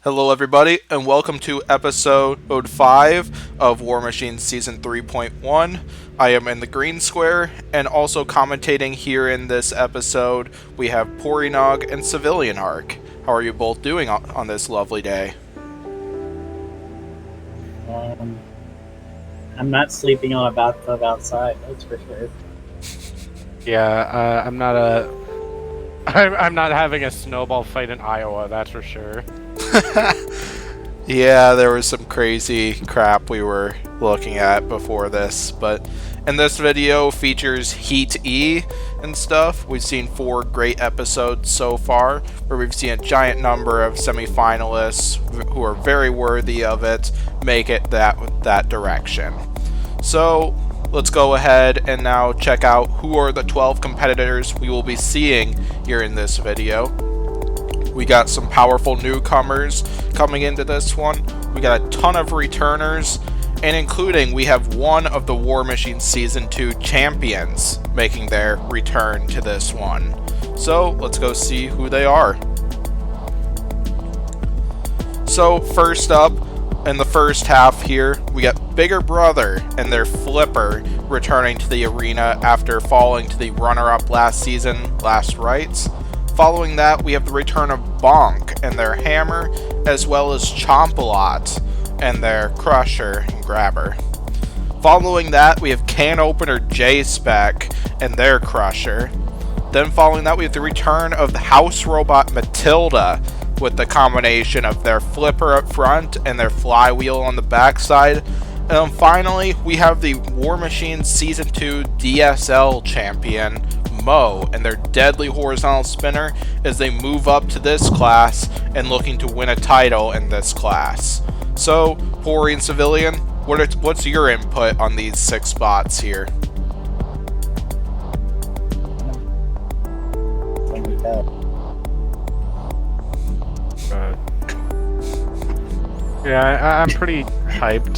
Hello everybody, and welcome to episode 5 of War Machine Season 3.1. I am in the green square, and also commentating here in this episode, we have Porinog and Civilian Arc. How are you both doing on this lovely day? I'm not sleeping on a bathtub outside, that's for sure. Yeah, I'm not having a snowball fight in Iowa, that's for sure. Yeah, there was some crazy crap we were looking at before this, but in this video features Heat E and stuff. We've seen 4 great episodes so far, where we've seen a giant number of semi-finalists who are very worthy of it make it that direction. So let's go ahead and now check out who are the 12 competitors we will be seeing here in this video. We got some powerful newcomers coming into this one. We got a ton of returners, and including we have one of the War Machine Season 2 champions making their return to this one. So let's go see who they are. So first up, in the first half here, we got Bigger Brother and their Flipper returning to the arena after falling to the runner-up last season, Last Rites. Following that, we have the return of Bonk and their Hammer, as well as Chomp-A-Lot and their Crusher and Grabber. Following that, we have Opener J-Spec and their Crusher. Then following that, we have the return of the house robot Matilda with the combination of their Flipper up front and their Flywheel on the backside. And then finally, we have the War Machine Season 2 DSL champion, Mo, and their deadly horizontal spinner as they move up to this class and looking to win a title in this class. So, Pori and Civilian, what's your input on these 6 spots here? Yeah, I'm pretty hyped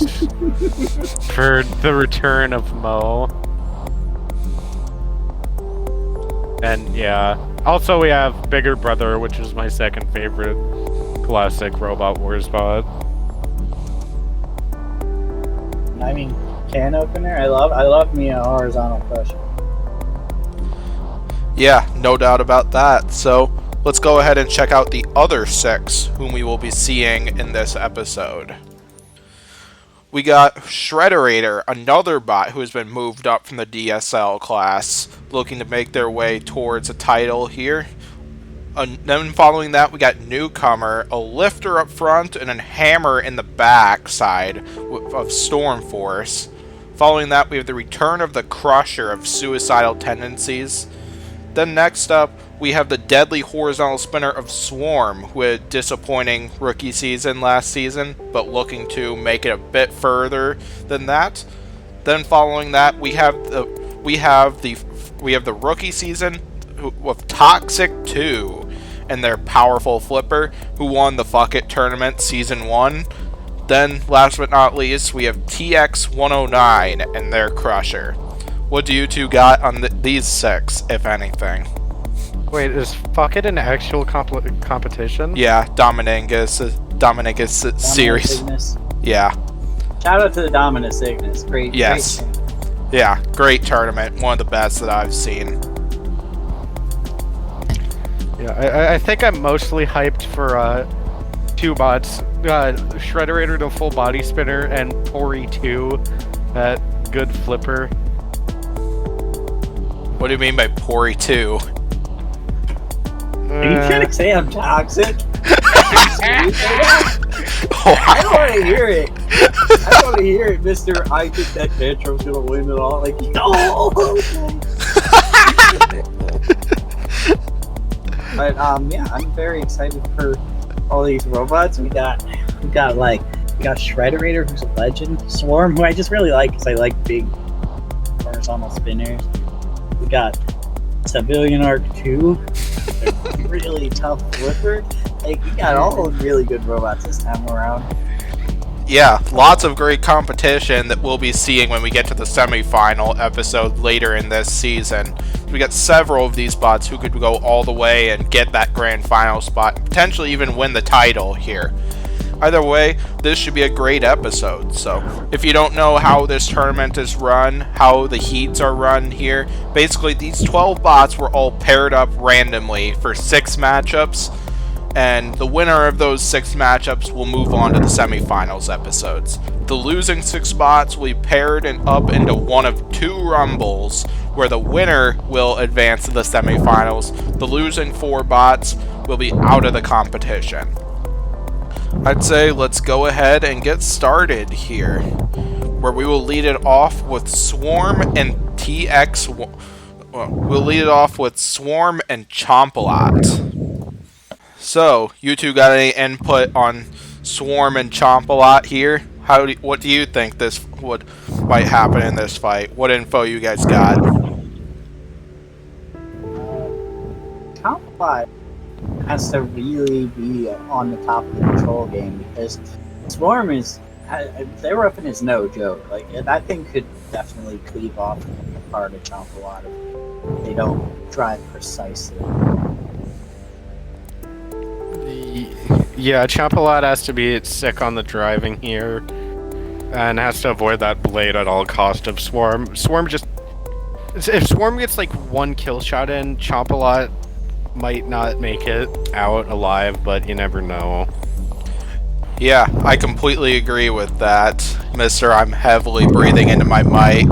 for the return of Mo. And yeah, also we have Bigger Brother, which is my second favorite classic Robot Wars bot. I mean, can opener? I love me a horizontal crusher. Yeah, no doubt about that. So let's go ahead and check out the other 6 whom we will be seeing in this episode. We got Shrederator, another bot who has been moved up from the DSL class, looking to make their way towards a title here. Then following that, we got Newcomer, a lifter up front, and a hammer in the back side of Storm Force. Following that, we have the return of the Crusher of Suicidal Tendencies. Then next up, we have the deadly horizontal spinner of Swarm, who had a disappointing rookie season last season, but looking to make it a bit further than that. Then following that, we have the rookie season with Toxic 2 and their powerful Flipper, who won the Fuck It tournament season 1. Then last but not least, we have TX109 and their Crusher. What do you two got on these 6, if anything? Wait, is Fuck It an actual competition? Yeah, Dominguez series. Ignis. Yeah. Shout out to the Dominus Ignis. Great. Yes. Great. Yeah, great tournament. One of the best that I've seen. Yeah, I think I'm mostly hyped for 2 bots. Shrederator, the full body spinner, and Pori 2, that good flipper. What do you mean by Pori 2? Are you trying to say I'm toxic? I don't want to hear it. I don't want to hear it, Mr. I think that Tantrum's gonna win it all. Like, no. But yeah, I'm very excited for all these robots. We got Shrederator, who's a legend. Swarm, who I just really like because I like big horizontal spinners. We got Civilian Arc 2, a really tough flipper. Like, we got all really good robots this time around. Yeah, lots of great competition that we'll be seeing when we get to the semifinal episode later in this season. We got several of these bots who could go all the way and get that grand final spot, and potentially even win the title here. Either way, this should be a great episode. So, if you don't know how this tournament is run, how the heats are run here, basically these 12 bots were all paired up randomly for 6 matchups, and the winner of those 6 matchups will move on to the semifinals episodes. The losing 6 bots will be paired up into one of 2 rumbles, where the winner will advance to the semifinals. The losing 4 bots will be out of the competition. I'd say let's go ahead and get started here, where we will lead it off with Swarm and TX. We'll lead it off with Swarm and Chompalot. So, you two got any input on Swarm and Chompalot here? What do you think this might happen in this fight? What info you guys got? Chompalot has to really be on the top of the control game, because Swarm is, their weapon is no joke. Like, that thing could definitely cleave off a part of Chompalot if they don't drive precisely. Yeah, Chompalot has to be sick on the driving here, and has to avoid that blade at all cost of Swarm. If Swarm gets like 1 kill shot in, Chompalot might not make it out alive, but you never know. Yeah, I completely agree with that, Mister. I'm heavily breathing into my mic.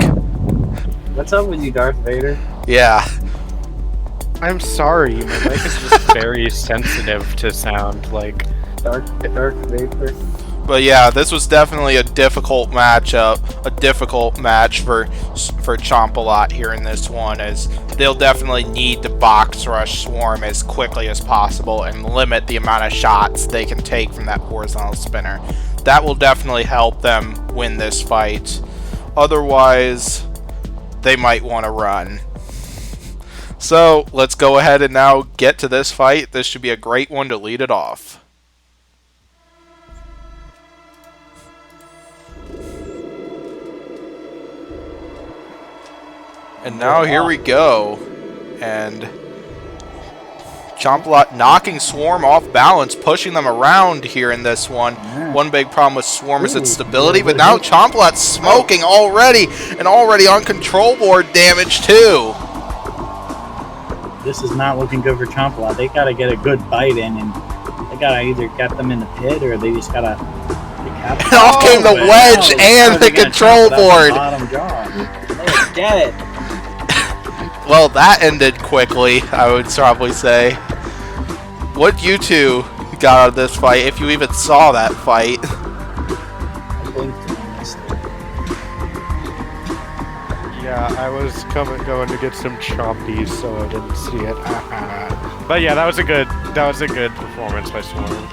What's up with you, Darth Vader? Yeah. I'm sorry, my mic is just very sensitive to sound like Darth Vader. But yeah, this was definitely a difficult matchup, a difficult match for Chompalot here in this one, as they'll definitely need to box rush Swarm as quickly as possible and limit the amount of shots they can take from that horizontal spinner. That will definitely help them win this fight. Otherwise, they might want to run. So, let's go ahead and now get to this fight. This should be a great one to lead it off. And now here we go, and Chompalot knocking Swarm off balance, pushing them around here in this one. Yeah. One big problem with Swarm is its stability, but now Chompalot's smoking already, and already on control board damage too. This is not looking good for Chompalot. They gotta get a good bite in, and they gotta either get them in the pit, or they just gotta... And off came the wedge and the control board. Bottom jaw. Let's get it. Well, that ended quickly, I would probably say. What you two got out of this fight, if you even saw that fight? I blinked and I missed it. Yeah, I was going to get some chompies, so I didn't see it. But yeah, that was a good performance by Swarm.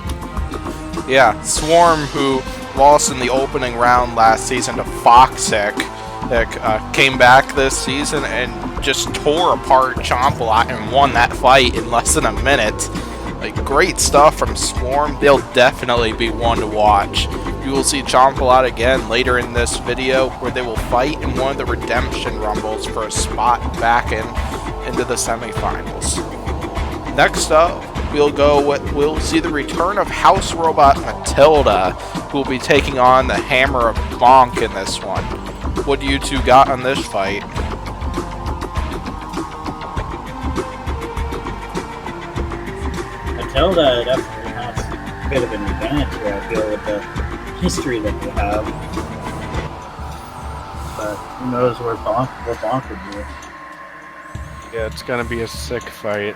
Yeah, Swarm, who lost in the opening round last season to Foxic, came back this season and just tore apart Chompalot and won that fight in less than a minute. Like, great stuff from Swarm. They'll definitely be one to watch. You will see Chompalot again later in this video, where they will fight in one of the Redemption Rumbles for a spot back into the semifinals. Next up, we'll see the return of House Robot Matilda, who will be taking on the Hammer of Bonk in this one. What do you two got on this fight? Matilda definitely has a bit of an advantage here, I feel, with the history that they have. But who knows what Bonk would do. Yeah, it's gonna be a sick fight.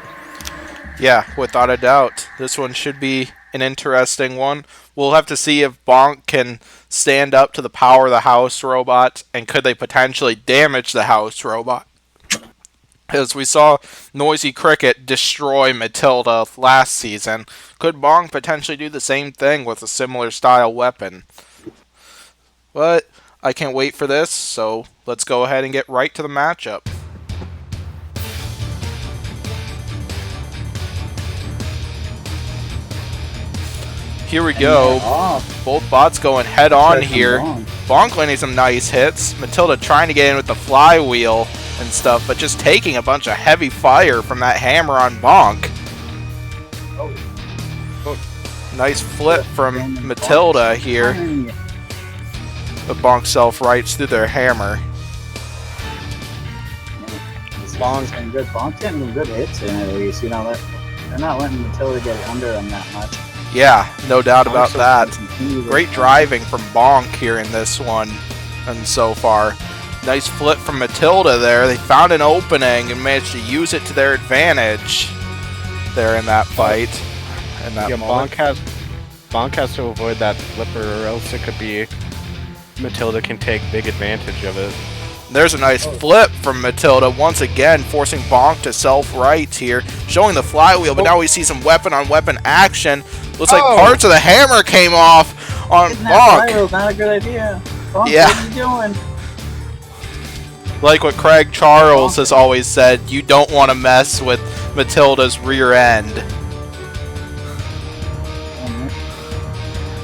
Yeah, without a doubt. This one should be an interesting one. We'll have to see if Bonk can stand up to the power of the House Robot, and could they potentially damage the House Robot. As we saw Noisy Cricket destroy Matilda last season, could Bonk potentially do the same thing with a similar style weapon? But I can't wait for this, so let's go ahead and get right to the matchup. here we go. Both bots going head on here. Bonk landing some nice hits. Matilda trying to get in with the flywheel and stuff, but just taking a bunch of heavy fire from that hammer on Bonk. Nice flip from Matilda here. The Bonk self-rights through their hammer. Bonk's been good. Bonk's getting good hits in at least. You know, they're not letting Matilda get under them that much. Yeah, no doubt about that. Great driving from Bonk here in this one, and so far. Nice flip from Matilda there. They found an opening and managed to use it to their advantage there in that fight. In that moment. Bonk has to avoid that flipper, or else it could be Matilda can take big advantage of it. There's a nice flip from Matilda, once again forcing Bonk to self-right here, showing the flywheel, but now we see some weapon-on-weapon action. Looks like parts of the hammer came off on Bonk. Flywheel's not a good idea. Bonk, yeah. What are you doing? Like what Craig Charles has always said, you don't want to mess with Matilda's rear end.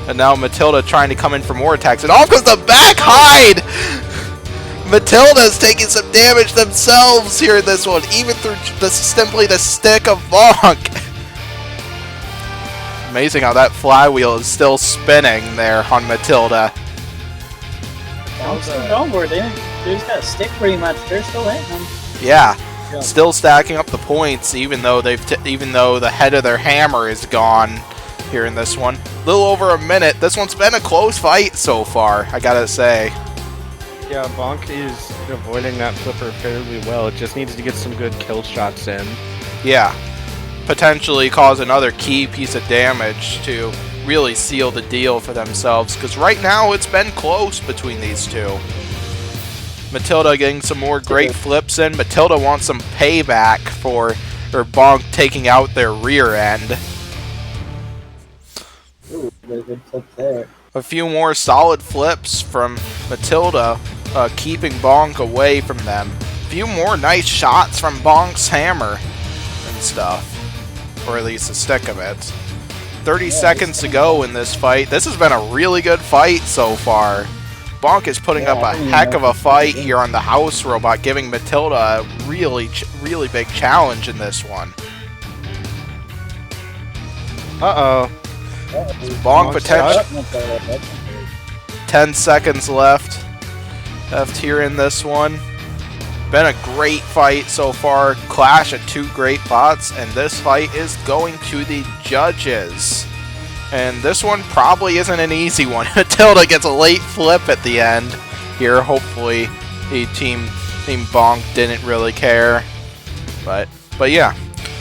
And now Matilda trying to come in for more attacks, and off goes the back hide! Matilda's taking some damage themselves here in this one, even through simply the stick of Bonk. Amazing how that flywheel is still spinning there on Matilda. Don't worry, they just got a stick pretty much. They're still hitting them. Yeah, still stacking up the points, even though even though the head of their hammer is gone here in this one. A little over a minute. This one's been a close fight so far, I gotta say. Yeah, Bonk is avoiding that flipper fairly well. It just needs to get some good kill shots in. Yeah, potentially cause another key piece of damage to really seal the deal for themselves, because right now it's been close between these two. Matilda getting some more great flips in. Matilda wants some payback for Bonk taking out their rear end. Ooh, good flip there. A few more solid flips from Matilda, keeping Bonk away from them. A few more nice shots from Bonk's hammer and stuff, or at least a stick of it. 30 seconds to go in this fight. This has been a really good fight so far. Bonk is putting up a heck of a fight here on the house robot, giving Matilda a really big challenge in this one. Uh-oh. Bonk potential. 10 seconds left here in this one. Been a great fight so far. Clash of two great bots, and this fight is going to the judges. And this one probably isn't an easy one. Matilda gets a late flip at the end here. Hopefully, Team Bonk didn't really care. But yeah.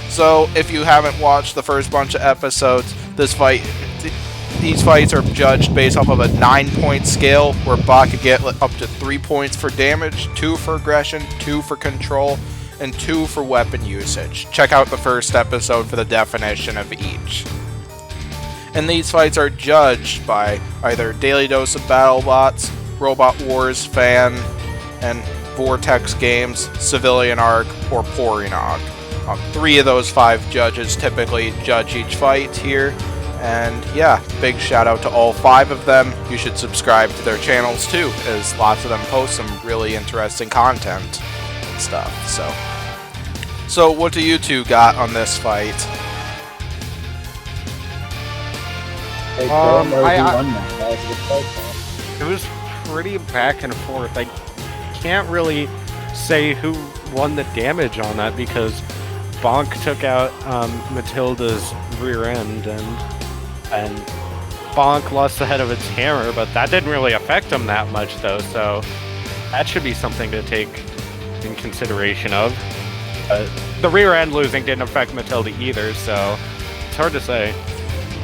So if you haven't watched the first bunch of episodes, these fights are judged based off of a 9-point scale, where Bot could get up to 3 points for damage, 2 for aggression, 2 for control, and 2 for weapon usage. Check out the first episode for the definition of each. And these fights are judged by either Daily Dose of BattleBots, Robot Wars Fan, and Vortex Games, Civilian Arc, or Porinog. 3 of those 5 judges typically judge each fight here. And yeah, big shout out to all 5 of them. You should subscribe to their channels too, as lots of them post some really interesting content and stuff. So what do you two got on this fight? It was pretty back and forth. I can't really say who won the damage on that, because Bonk took out Matilda's rear end, and Bonk lost the head of its hammer, but that didn't really affect him that much though, so that should be something to take in consideration of. The rear end losing didn't affect Matilda either, so it's hard to say.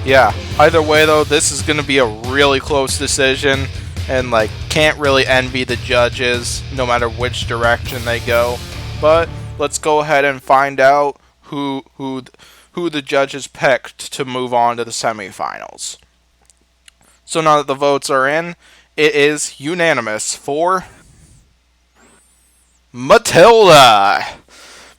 Yeah, either way though, this is going to be a really close decision, and like can't really envy the judges no matter which direction they go. But let's go ahead and find out who the judges picked to move on to the semifinals. So now that the votes are in, it is unanimous for Matilda.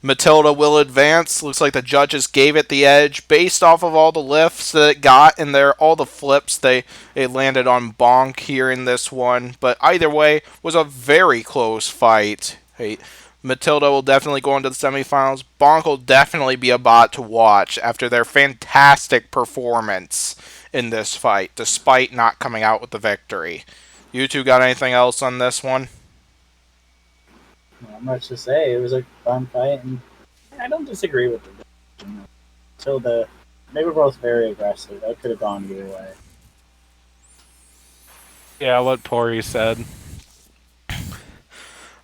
Matilda will advance. Looks like the judges gave it the edge based off of all the lifts that it got in there, all the flips it landed on Bonk here in this one. But either way, was a very close fight. Hey, Matilda will definitely go into the semifinals. Bonk will definitely be a bot to watch after their fantastic performance in this fight, despite not coming out with the victory. You two got anything else on this one? Not much to say. It was a fun fight, and I don't disagree with it. So they were both very aggressive. That could have gone either way. Yeah, what Pori said.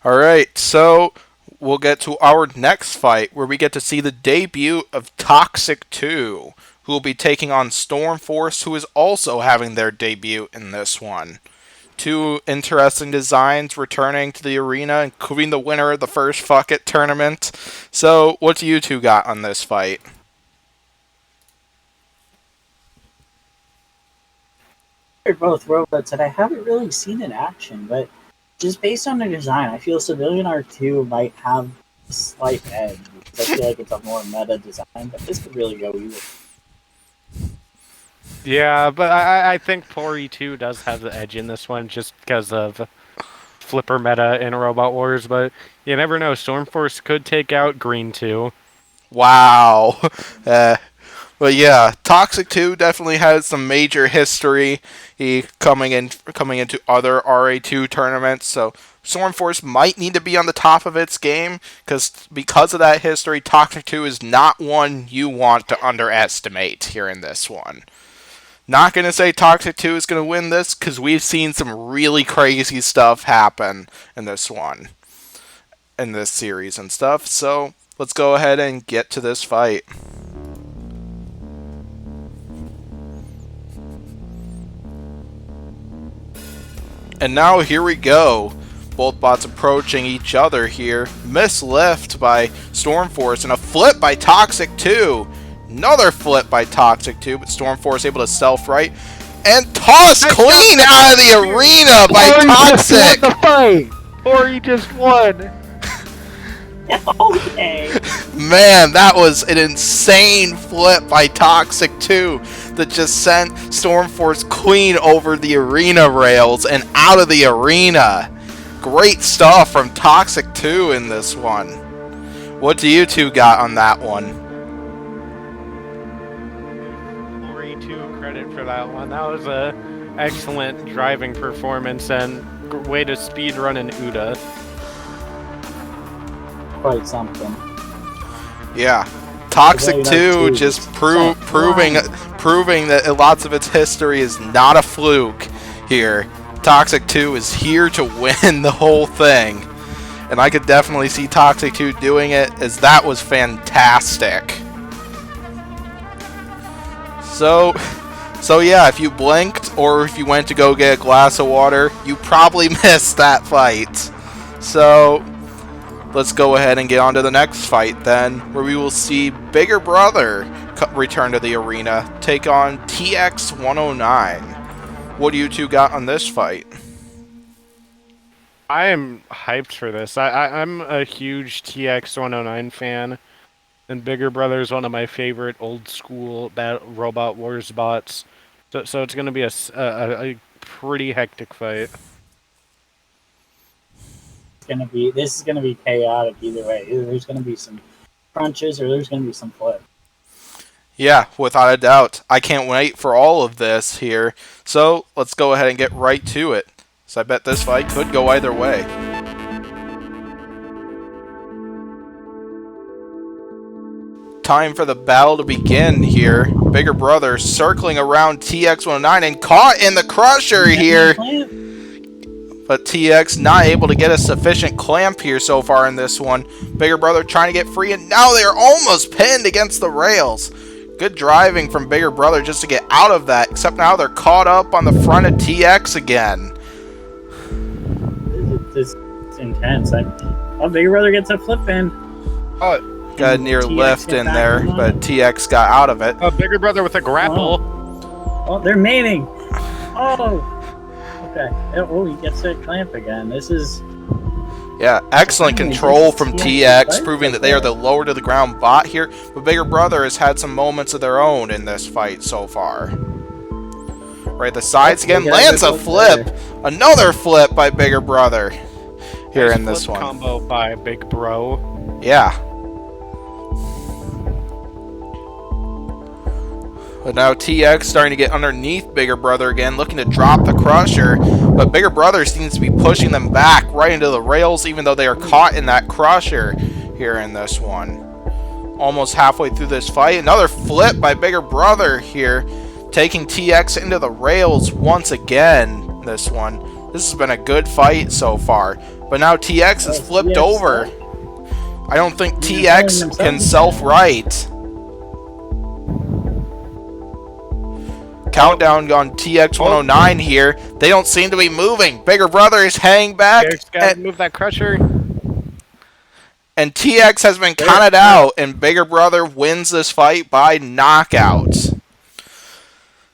Alright, so we'll get to our next fight, where we get to see the debut of Toxic 2, who will be taking on Stormforce, who is also having their debut in this one. Two interesting designs returning to the arena, including the winner of the first Fuck It tournament. So, what do you two got on this fight? They're both robots that I haven't really seen in action, but just based on their design, I feel Civilian R2 might have a slight edge. Because I feel like it's a more meta design, but this could really go either. Yeah, but I think Pori 2 does have the edge in this one just because of flipper meta in Robot Wars, but you never know. Stormforce could take out Green 2. Wow. But yeah, Toxic 2 definitely has some major history coming into other RA2 tournaments, so Stormforce might need to be on the top of its game, because of that history, Toxic 2 is not one you want to underestimate here in this one. Not going to say Toxic 2 is going to win this, because we've seen some really crazy stuff happen in this one. In this series and stuff, so let's go ahead and get to this fight. And now here we go. Both bots approaching each other here. Mislift by Stormforce and a flip by Toxic 2. Another flip by Toxic 2, but Stormforce able to self-right and toss clean out of the arena by Toxic! Just won the fight! Pori just won! Okay. Man, that was an insane flip by Toxic 2 that just sent Stormforce clean over the arena rails and out of the arena. Great stuff from Toxic 2 in this one. What do you two got on that one? Credit for that one. That was a excellent driving performance and way to speed run an UDA. Quite something. Yeah, Toxic 2 just proving that lots of its history is not a fluke here. Toxic 2 is here to win the whole thing, and I could definitely see Toxic 2 doing it, as that was fantastic. So yeah, if you blinked or if you went to go get a glass of water, you probably missed that fight. So let's go ahead and get on to the next fight then, where we will see Bigger Brother return to the arena, take on TX-109. What do you two got on this fight? I am hyped for this. I'm a huge TX-109 fan, and Bigger Brother is one of my favorite old school Robot Wars bots. So it's going to be a pretty hectic fight. This is gonna be chaotic either way. Either there's gonna be some crunches or there's gonna be some flips. Yeah, without a doubt. I can't wait for all of this here. So let's go ahead and get right to it. So I bet this fight could go either way. Time for the battle to begin here. Bigger Brother circling around TX-109 and caught in the crusher here. But TX not able to get a sufficient clamp here so far in this one. Bigger Brother trying to get free, and now they are almost pinned against the rails. Good driving from Bigger Brother just to get out of that, except now they're caught up on the front of TX again. It's intense. Bigger Brother gets a flip in. Oh, got a near lift in there, but TX got out of it. Bigger Brother with a grapple. Oh, they're mating. Oh. Okay. Oh, he gets that clamp again. This is Yeah, excellent control from TX, proving that they are the lower to the ground bot here, but Bigger Brother has had some moments of their own in this fight so far. Right, the sides again, lands a flip! Another flip by Bigger Brother here in this one. Combo by Big Bro. Yeah. But now TX starting to get underneath Bigger Brother again, looking to drop the Crusher. But Bigger Brother seems to be pushing them back right into the rails, even though they are caught in that Crusher here in this one. Almost halfway through this fight. Another flip by Bigger Brother here, taking TX into the rails once again. This one. This has been a good fight so far. But now TX is flipped over. I don't think TX can self-right. Countdown on TX 109 here. They don't seem to be moving. Bigger Brother is hanging back. Gotta move that Crusher. And TX has been counted out, and Bigger Brother wins this fight by knockout.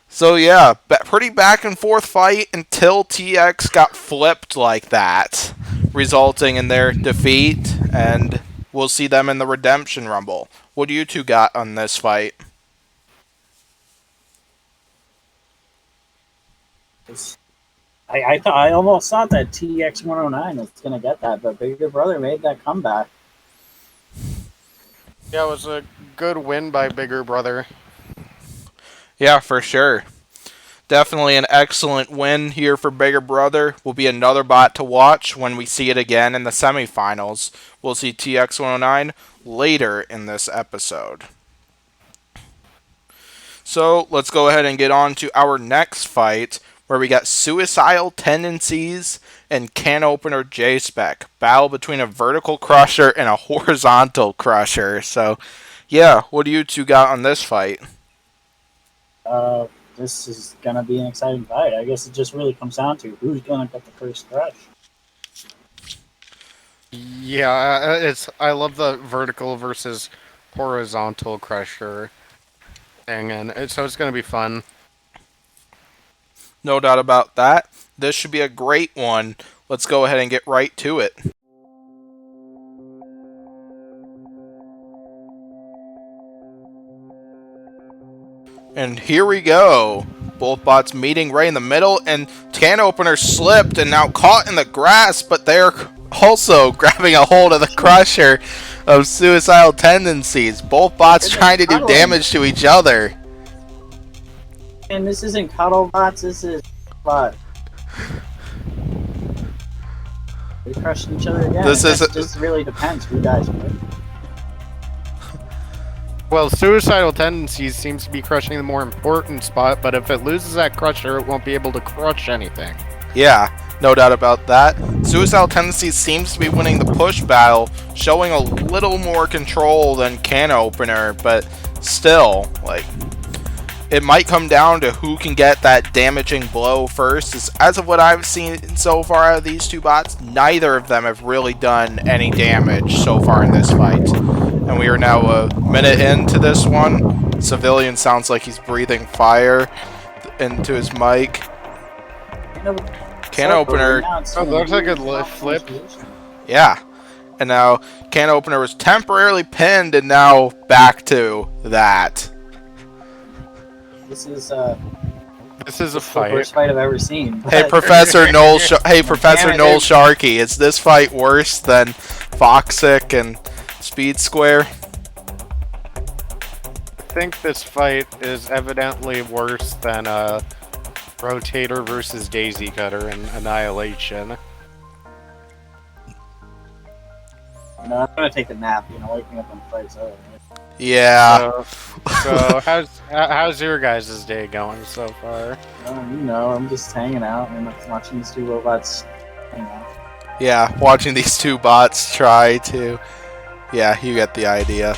So yeah, pretty back and forth fight until TX got flipped like that, resulting in their defeat, and we'll see them in the Redemption Rumble. What do you two got on this fight? I almost thought that TX 109 was going to get that, but Bigger Brother made that comeback. Yeah, it was a good win by Bigger Brother. Yeah, for sure. Definitely an excellent win here for Bigger Brother. Will be another bot to watch when we see it again in the semifinals. We'll see TX 109 later in this episode. So let's go ahead and get on to our next fight, where we got Suicidal Tendencies and Can Opener J-Spec. Battle between a vertical crusher and a horizontal crusher. So, yeah, what do you two got on this fight? This is going to be an exciting fight. I guess it just really comes down to who's going to get the first crush. Yeah, I love the vertical versus horizontal crusher thing, and so it's going to be fun. No doubt about that. This should be a great one. Let's go ahead and get right to it. And here we go. Both bots meeting right in the middle, and Can Opener slipped and now caught in the grass, but they're also grabbing a hold of the crusher of Suicidal Tendencies. Both bots trying to do damage to each other. And this isn't cuddle bots, this is bot. They're crushing each other again. This really depends who dies first. Well, Suicidal Tendencies seems to be crushing the more important spot, but if it loses that crusher, it won't be able to crush anything. Yeah, no doubt about that. Suicidal Tendencies seems to be winning the push battle, showing a little more control than Can Opener, but still, like, it might come down to who can get that damaging blow first. As of what I've seen so far out of these two bots, neither of them have really done any damage so far in this fight. And we are now a minute into this one. Civilian sounds like he's breathing fire into his mic. Can Opener. Oh, that looks like a flip. Yeah. And now Can Opener was temporarily pinned, and now back to that. This is a fight. The worst fight I've ever seen. Hey, Professor Noel. Hey, Professor Noel Sharkey. Is this fight worse than Foxic and Speed Square? I think this fight is evidently worse than Rotator versus Daisy Cutter and Annihilation. No, I'm gonna take a nap. Waking up on the fight's over. Yeah. So how's your guys' day going so far? I'm just hanging out and watching these two robots hang out. Yeah, watching these two bots try to. Yeah, you get the idea.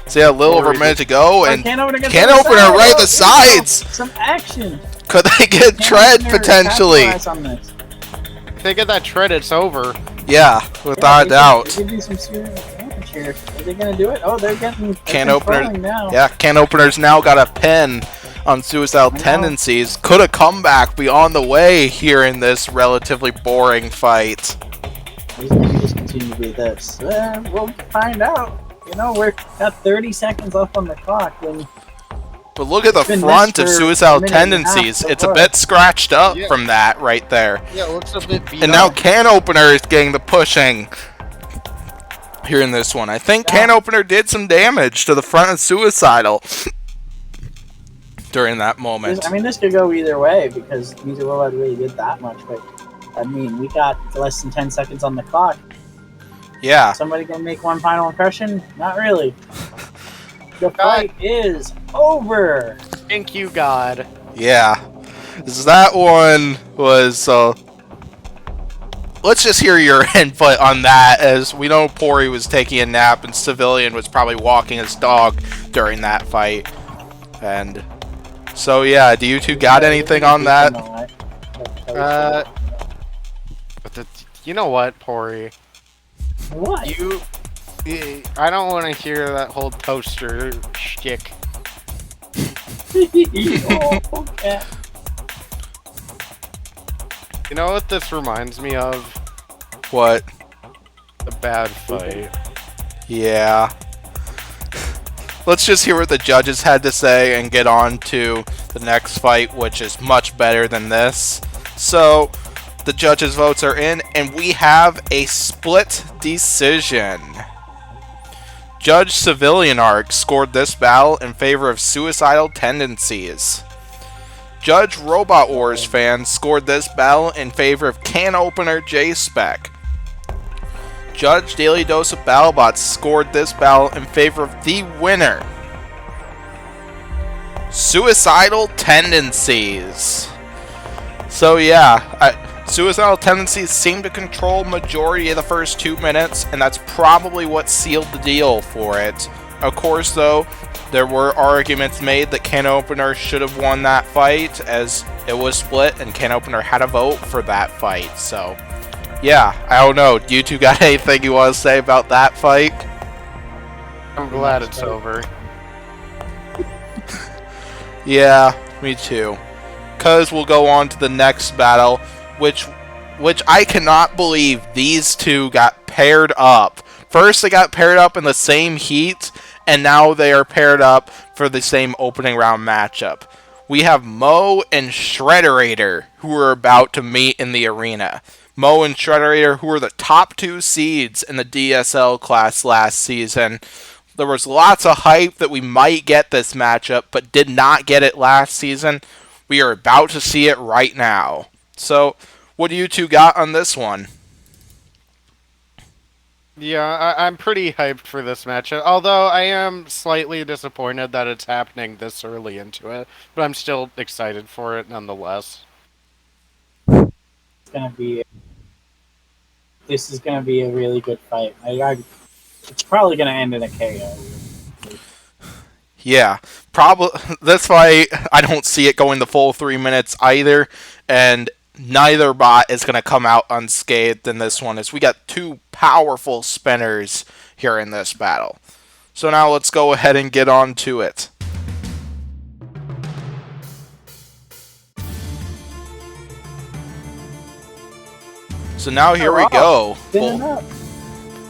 So yeah, a little over a minute to go, and Can Opener right the sides. Some action. Could they get tread potentially? If they get that tread, it's over. Yeah, without a doubt. Give you some serious damage here. Are they gonna do it? Oh, they're getting. Can Opener now. Yeah, Can Opener's now got a pin on Suicidal Tendencies. Could a comeback be on the way here in this relatively boring fight? He's just continue to be this? We'll find out. You know, we're got 30 seconds left on the clock. When But look at the been front this of for suicidal a minute and a half tendencies. so It's a far. bit scratched up Yeah. from that right there. Yeah, it looks a bit beat And now up. Can Opener is getting the pushing here in this one. I think Can Opener did some damage to the front of Suicidal during that moment. I mean, this could go either way because neither robot really did that much. But I mean, we got less than 10 seconds on the clock. Yeah. Somebody gonna make one final impression? Not really. The fight is over. Thank you, God. Yeah. So that one was, let's just hear your input on that, as we know Pori was taking a nap and Civilian was probably walking his dog during that fight. And so, yeah, do you two got anything on that? You know what, Pori? What? I don't want to hear that whole poster shtick. Oh, okay. You know what this reminds me of? What? The bad fight. Yeah. Let's just hear what the judges had to say and get on to the next fight, which is much better than this. So, the judges' votes are in, and we have a split decision. Judge Civilian Arc scored this battle in favor of Suicidal Tendencies. Judge Robot Wars fan scored this battle in favor of Can Opener J-Spec. Judge Daily Dose of BattleBots scored this battle in favor of the winner, Suicidal Tendencies. So yeah, Suicidal Tendencies seem to control majority of the first 2 minutes, and that's probably what sealed the deal for it. Of course, though, there were arguments made that Can Opener should have won that fight, as it was split, and Can Opener had a vote for that fight. So, yeah, I don't know. Do you two got anything you want to say about that fight? I'm glad it's over. Yeah, me too. Because we'll go on to the next battle, which I cannot believe these two got paired up. First, they got paired up in the same heat, and now they are paired up for the same opening round matchup. We have Mo and Shrederator, who are about to meet in the arena. Mo and Shrederator, who were the top 2 seeds in the DSL class last season. There was lots of hype that we might get this matchup, but did not get it last season. We are about to see it right now. So, what do you two got on this one? Yeah, I'm pretty hyped for this matchup. Although I am slightly disappointed that it's happening this early into it, but I'm still excited for it nonetheless. This is gonna be a really good fight. It's probably gonna end in a KO. Yeah, probably. That's why I don't see it going the full 3 minutes either, and neither bot is going to come out unscathed in this one, as we got 2 powerful spinners here in this battle. So now let's go ahead and get on to it. So now here we go.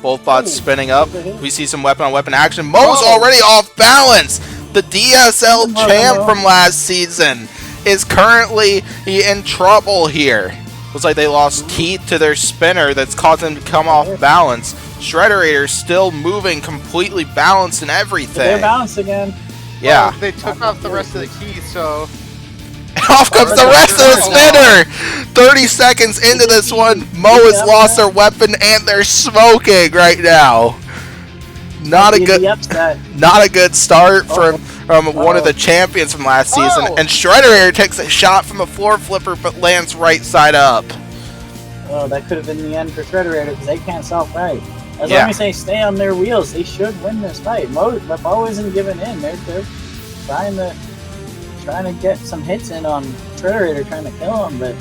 Both bots spinning up. We see some weapon-on-weapon action. Mo's already off balance. The DSL champ from last season is currently in trouble here. Looks like they lost teeth to their spinner that's caused them to come off balance. Shrederator still moving, completely balanced and everything. They're balanced again. Yeah. Well, they took off the rest of the teeth, so... Off comes the rest of the spinner! 30 seconds into this one, Mo has lost their weapon and they're smoking right now. Not a good start from one of the champions from last season. And Shrederator takes a shot from the floor flipper but lands right side up. Oh, that could have been the end for Shrederator because they can't self-fight. As long as they stay on their wheels, they should win this fight. Mo isn't giving in. They're trying to get some hits in on Shrederator, trying to kill him, but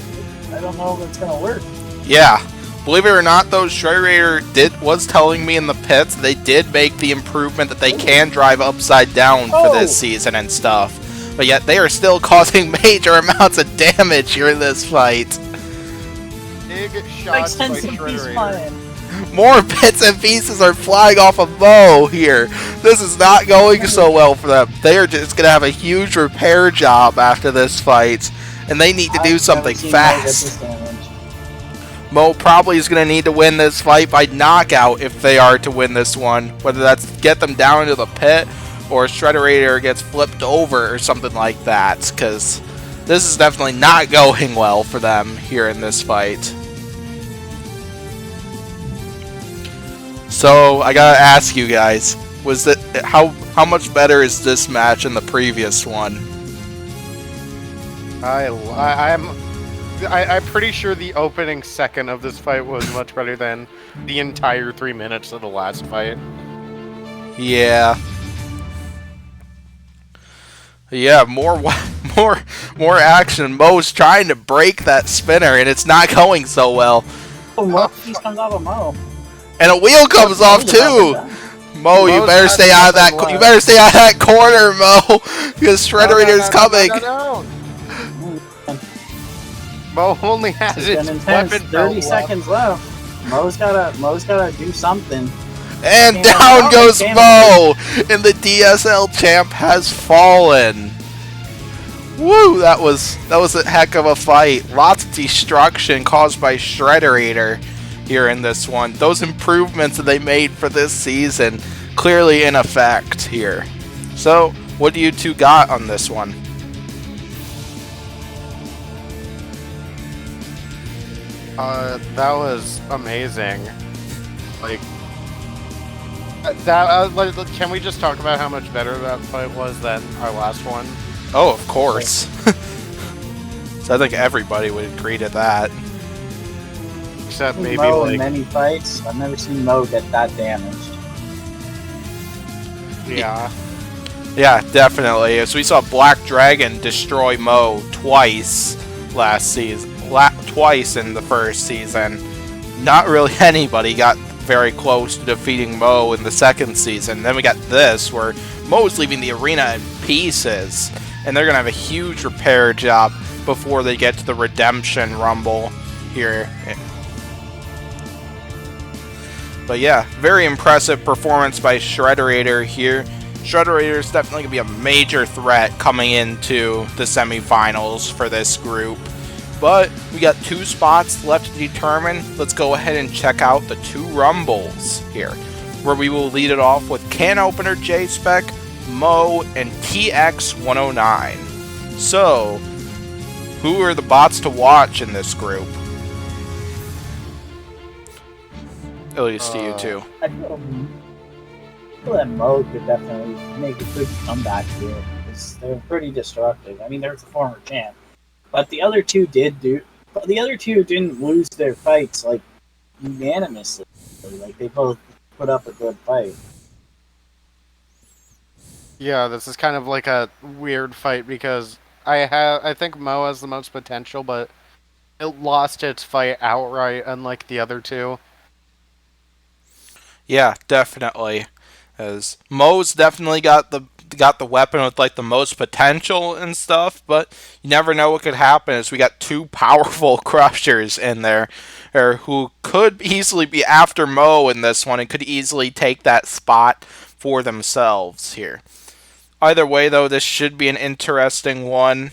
I don't know if it's gonna work. Yeah, believe it or not, though, Shrederator was telling me in the pits they did make the improvement that they can drive upside down for this season and stuff, but yet they are still causing major amounts of damage here in this fight. Big shots by Shrederator. more bits and pieces are flying off of Mo here. This is not going so well for them. They are just going to have a huge repair job after this fight, and they need to do something fast. Mo probably is going to need to win this fight by knockout if they are to win this one, whether that's get them down into the pit or Shrederator gets flipped over or something like that, because this is definitely not going well for them here in this fight. So I gotta ask you guys, was it how much better is this match than the previous one? I'm pretty sure the opening second of this fight was much better than the entire 3 minutes of the last fight. Yeah. Yeah, more action. Mo's trying to break that spinner, and it's not going so well. What piece comes off of Mo? And a wheel comes off too. Mo, you better stay out of that. You better stay out of that corner, Mo, because Shrederator is coming. No. Mo only has its weapon 30 seconds left. Mo's gotta do something. And down goes Mo, and the DSL champ has fallen. Woo! That was a heck of a fight. Lots of destruction caused by Shrederator here in this one. Those improvements that they made for this season clearly in effect here. So, what do you two got on this one? That was amazing. Like can we just talk about how much better that fight was than our last one? Oh, of course. So I think everybody would agree to that. Except maybe Mo like in many fights. I've never seen Mo get that damaged. Yeah. Yeah, definitely. As we saw Black Dragon destroy Mo twice last season, twice in the first season. Not really anybody got very close to defeating Mo in the second season. Then we got this, where Mo's leaving the arena in pieces, and they're going to have a huge repair job before they get to the Redemption Rumble here. But yeah, very impressive performance by Shrederator here. Shrederator is definitely going to be a major threat coming into the semifinals for this group. But we got 2 spots left to determine. Let's go ahead and check out the 2 Rumbles here, where we will lead it off with Opener J-Spec, Mo, and TX-109. So, who are the bots to watch in this group? At least to you two. I feel that Mo could definitely make a good comeback here, because they're pretty destructive. I mean, they're the former champ. But the other two didn't lose their fights like unanimously. Like they both put up a good fight. Yeah, this is kind of like a weird fight because I think Mo has the most potential, but it lost its fight outright, unlike the other two. Yeah, definitely. As Mo's definitely got the weapon with like the most potential and stuff, but you never know what could happen as we got 2 powerful crushers in there who could easily be after Mo in this one and could easily take that spot for themselves here. Either way though, this should be an interesting one.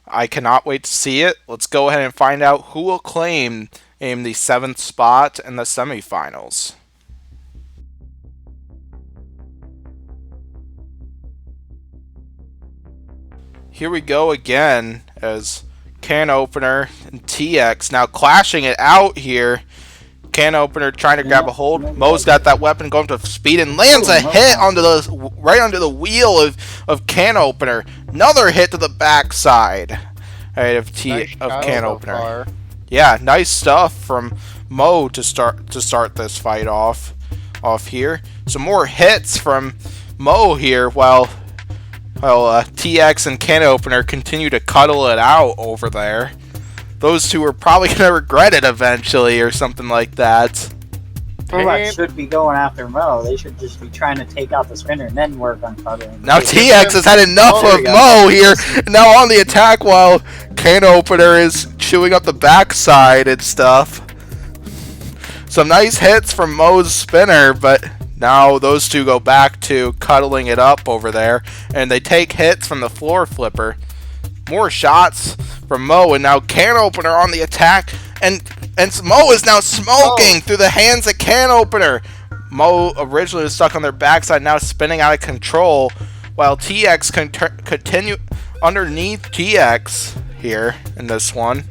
I cannot wait to see it. Let's go ahead and find out who will claim the 7th spot in the semifinals. Here we go again as Opener and TX now clashing it out here. Opener trying to grab a hold. Mo's got that weapon going to speed and lands a hit right under the wheel of Opener. Another hit to the backside. Right, of Opener. Yeah, nice stuff from Mo to start this fight off here. Some more hits from Mo here while TX and Opener continue to cuddle it out over there. Those two are probably going to regret it eventually or something like that. Well, should be going after Mo. They should just be trying to take out the spinner and then work on cuddling. Now TX has had enough of Mo here. Now on the attack while Opener is chewing up the backside and stuff. Some nice hits from Mo's spinner, but now those two go back to cuddling it up over there, and they take hits from the floor flipper. More shots from Mo, and now Can Opener on the attack, and Mo is now smoking through the hands of Can Opener. Mo originally was stuck on their backside, now spinning out of control, while TX continue underneath TX here in this one.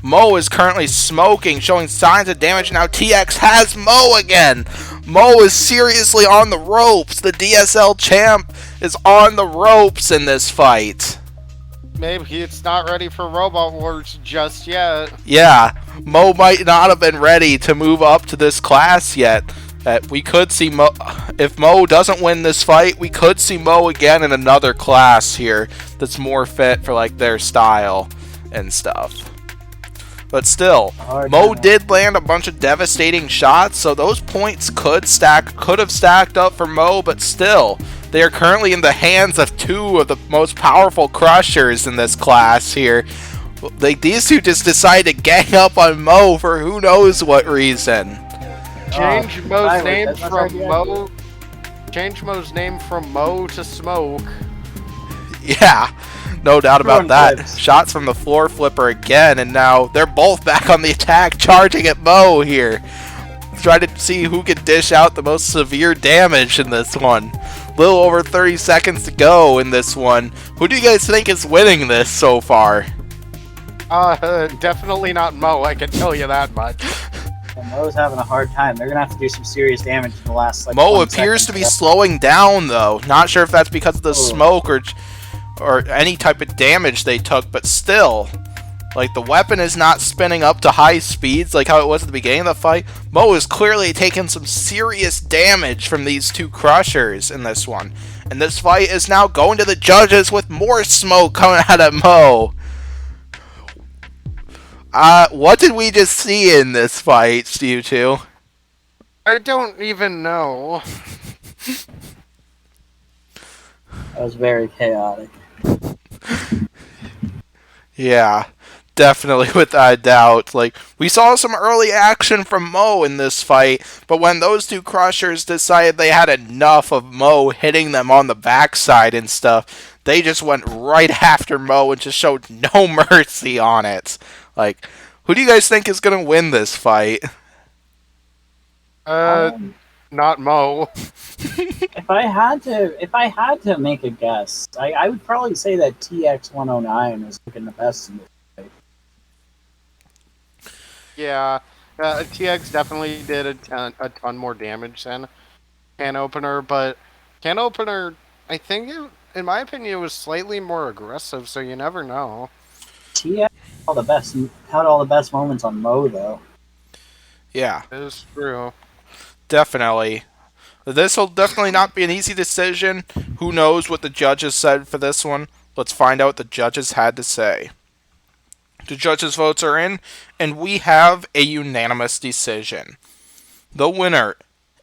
Mo is currently smoking, showing signs of damage. Now TX has Mo again. Mo is seriously on the ropes. The DSL champ is on the ropes in this fight. Maybe it's not ready for Robot Wars just yet. Yeah, Mo might not have been ready to move up to this class yet. We could see Mo, if Mo doesn't win this fight, we could see Mo again in another class here that's more fit for like their style and stuff. But still, Mo did land a bunch of devastating shots, so those points could have stacked up for Mo, but still, they are currently in the hands of two of the most powerful crushers in this class here. Like, these two just decided to gang up on Mo for who knows what reason. Change Mo's name from Mo. Change Mo's name from Mo to Smoke. Yeah, no doubt about that. Shots from the floor flipper again, and now they're both back on the attack, charging at Mo here. Trying to see who can dish out the most severe damage in this one. Little over 30 seconds to go in this one. Who do you guys think is winning this so far? Definitely not Mo, I can tell you that much. Well, Mo's having a hard time. They're gonna have to do some serious damage in the last like. Mo appears to be slowing down though. Not sure if that's because of the smoke or any type of damage they took, but still, like, the weapon is not spinning up to high speeds like how it was at the beginning of the fight. Mo is clearly taking some serious damage from these two crushers in this one. And this fight is now going to the judges with more smoke coming out of Mo. What did we just see in this fight, you two? I don't even know. That was very chaotic. Yeah, definitely without a doubt. Like, we saw some early action from Mo in this fight, but when those two crushers decided they had enough of Mo hitting them on the backside and stuff, they just went right after Mo and just showed no mercy on it. Like, who do you guys think is gonna win this fight? Not Mo. If I had to make a guess, I would probably say that TX-109 is looking the best in this fight. Yeah, TX definitely did a ton more damage than Can Opener, but Can Opener, I think, in my opinion, it was slightly more aggressive, so you never know. TX had all the best moments on Mo though. Yeah, It is true. definitely. This will definitely not be an easy decision. Who knows what the judges said for this one? Let's find out what the judges had to say. The judges' votes are in, and we have a unanimous decision. The winner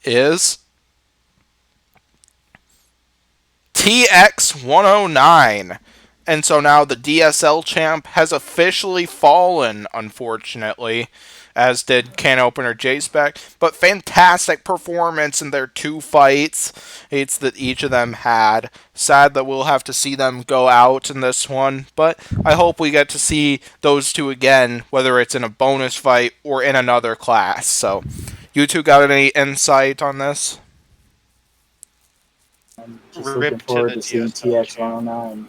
is TX-109. And so now the DSL champ has officially fallen, unfortunately, as did Can Opener J-Spec. But fantastic performance in their two fights that each of them had. Sad that we'll have to see them go out in this one, but I hope we get to see those two again, whether it's in a bonus fight or in another class. So, you two got any insight on this? I'm just looking forward to seeing TX-109.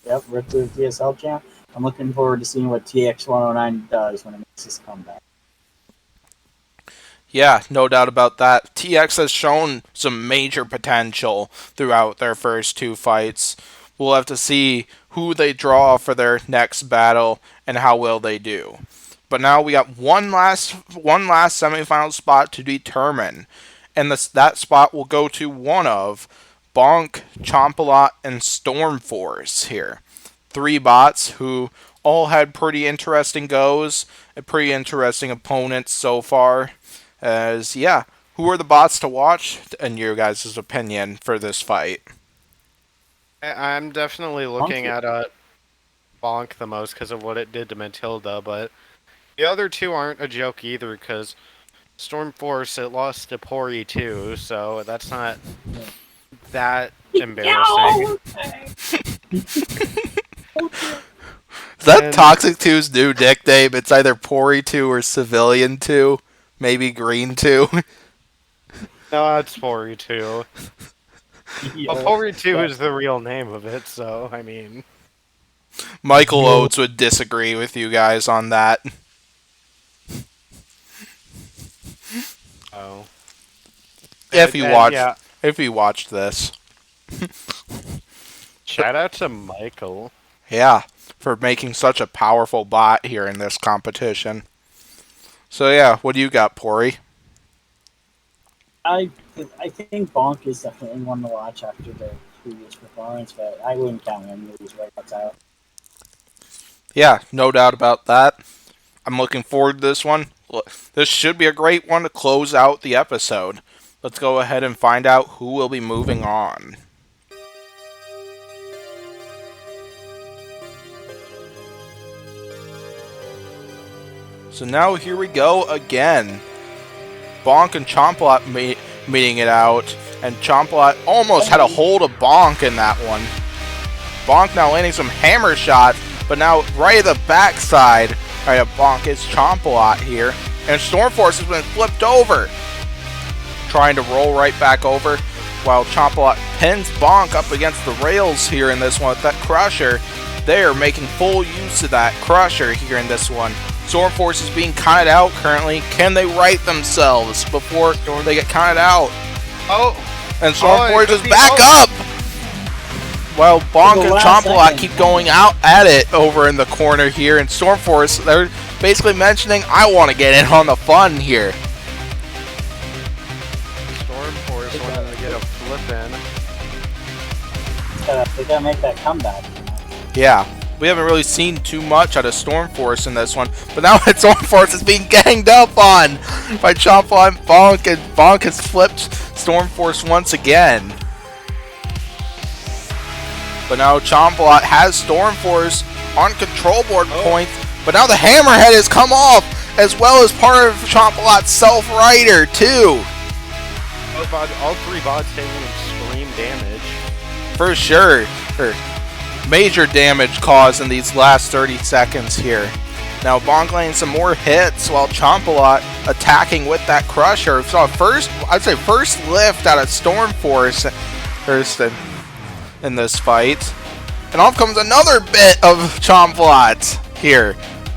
Yep, rip to the DSL champ. I'm looking forward to seeing what TX-109 does when it makes his comeback. Yeah, no doubt about that. TX has shown some major potential throughout their first two fights. We'll have to see who they draw for their next battle and how well they do. But now we got one last semifinal spot to determine, and that spot will go to one of Bonk, Chompalot, and Stormforce here. Three bots who all had pretty interesting goes, and pretty interesting opponents so far. As, yeah, who are the bots to watch, in your guys' opinion, for this fight? I'm definitely looking at Bonk the most because of what it did to Matilda, but the other two aren't a joke either because Stormforce, it lost to Pori too, so that's not that Yo! embarrassing. Is that And- Toxic 2's new nickname? It's either Pori 2 or Civilian 2. Maybe Green 2. No, it's Pori 2. Yo. Well, Pori 2 is the real name of it, so, I mean... Michael Oates would disagree with you guys on that. Oh. If you And, yeah, watched this. shout out to Michael. Yeah, for making such a powerful bot here in this competition. So yeah, what do you got, Pori? I think Bonk is definitely one to watch after the previous performance, but I wouldn't count him to these workouts out. Yeah, no doubt about that. I'm looking forward to this one. This should be a great one to close out the episode. Let's go ahead and find out who will be moving on. So now here we go again. Bonk and Chompalot meeting it out, and Chompalot almost had a hold of Bonk in that one. Bonk now landing some hammer shots, but now right at the backside, right at Bonk is Chompalot here, and Stormforce has been flipped over, trying to roll right back over, while Chompalot pins Bonk up against the rails here in this one with that Crusher. They are making full use of that Crusher here in this one. Stormforce is being counted out currently. Can they right themselves before they get counted out? Oh! And Stormforce is be- back up! Well, Bonk and Chompalot keep going out at it over in the corner here, and Stormforce, they're basically mentioning, I want to get in on the fun here. Stormforce wanted to get a flip in. They gotta make that comeback. Yeah, we haven't really seen too much out of Stormforce in this one, but now that Stormforce is being ganged up on by Chompalot and Bonk, and Bonk has flipped Stormforce once again. But now Chompalot has Stormforce on control board points, but now the Hammerhead has come off, as well as part of Chompalot's self-rider too. All three bots taking extreme damage. For sure. Major damage caused in these last 30 seconds here. Now Bonk laying some more hits while Chompalot attacking with that Crusher. So I'd say first lift out of Stormforce in this fight. And off comes another bit of Chompalot here.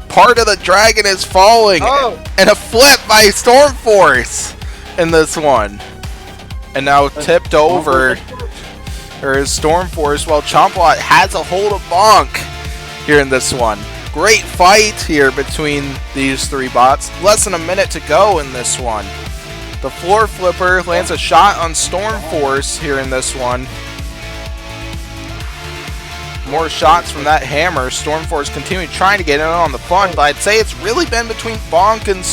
Part of the dragon is falling. And a flip by Stormforce in this one. And now tipped over is Stormforce while Chompalot has a hold of Bonk here in this one. Great fight here between these three bots. Less than a minute to go in this one. The floor flipper lands a shot on Stormforce here in this one. More shots from that hammer. Stormforce continuing trying to get in on the fun, but I'd say it's really been between Bonk and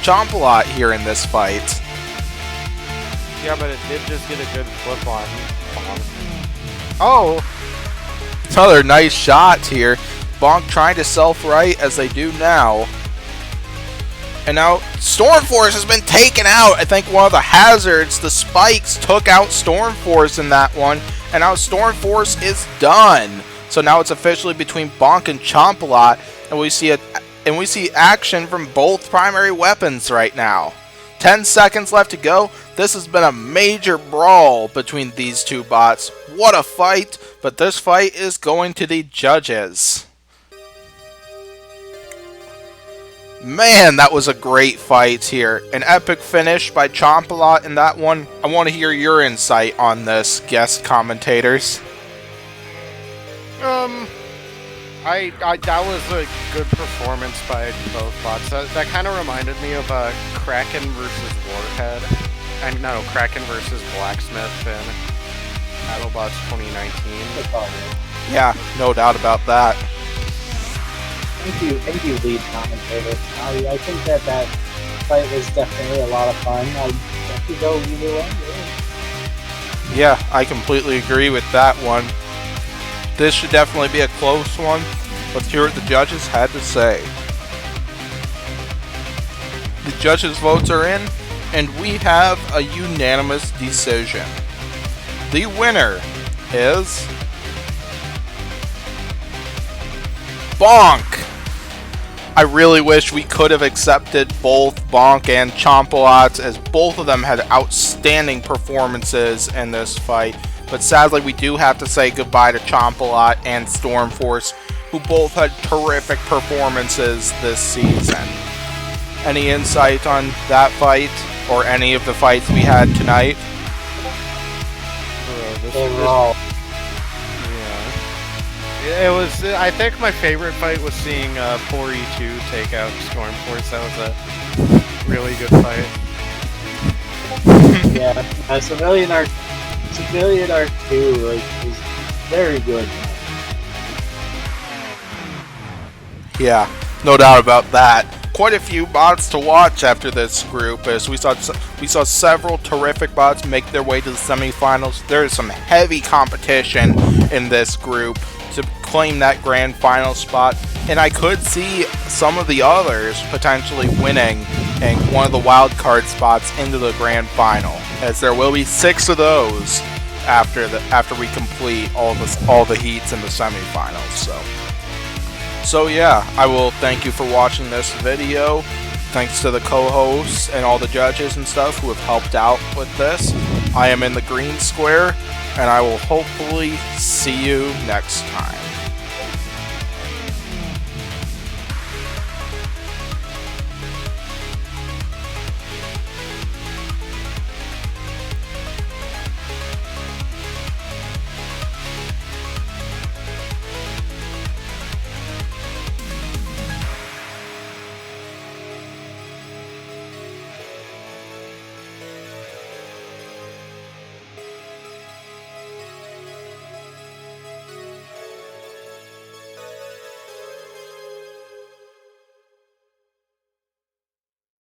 Chompalot here in this fight. Yeah, but it did just get a good flip on Bonk. Oh! Another nice shot here. Bonk trying to self-right as they do now. And now Stormforce has been taken out. I think one of the hazards, the spikes, took out Stormforce in that one. And now Stormforce is done. So now it's officially between Bonk and Chompalot. And we see action from both primary weapons right now. 10 seconds left to go. This has been a major brawl between these two bots. What a fight. But this fight is going to the judges. Man, that was a great fight here. An epic finish by Chompalot in that one. I want to hear your insight on this, guest commentators. That was a good performance by both bots. That kind of reminded me of Kraken versus Warhead. No, Kraken versus Blacksmith in BattleBots 2019. Yeah, no doubt about that. Thank you, lead commentator. I think that fight was definitely a lot of fun. I could go either way. Really. Yeah, I completely agree with that one. This should definitely be a close one. Let's hear what the judges had to say. The Judges' votes are in, and we have a unanimous decision. The winner is Bonk. I really wish we could have accepted both Bonk and Chompalot, as both of them had outstanding performances in this fight. But sadly, we do have to say goodbye to Chompalot and Stormforce, who both had terrific performances this season. Any insight on that fight, or any of the fights we had tonight? They were all. Yeah. It was. I think my favorite fight was seeing 4E2 take out Stormforce. That was a really good fight. Yeah, Civilian Arc 2 is very good. Yeah, no doubt about that. Quite a few bots to watch after this group, as we saw several terrific bots make their way to the semifinals. There is some heavy competition in this group to claim that grand final spot, and I could see some of the others potentially winning and one of the wild card spots into the grand final, as there will be 6 of those after we complete all the heats in the semifinals. So yeah, I will thank you for watching this video. Thanks to the co-hosts and all the judges and stuff who have helped out with this. I am in the green square, and I will hopefully see you next time.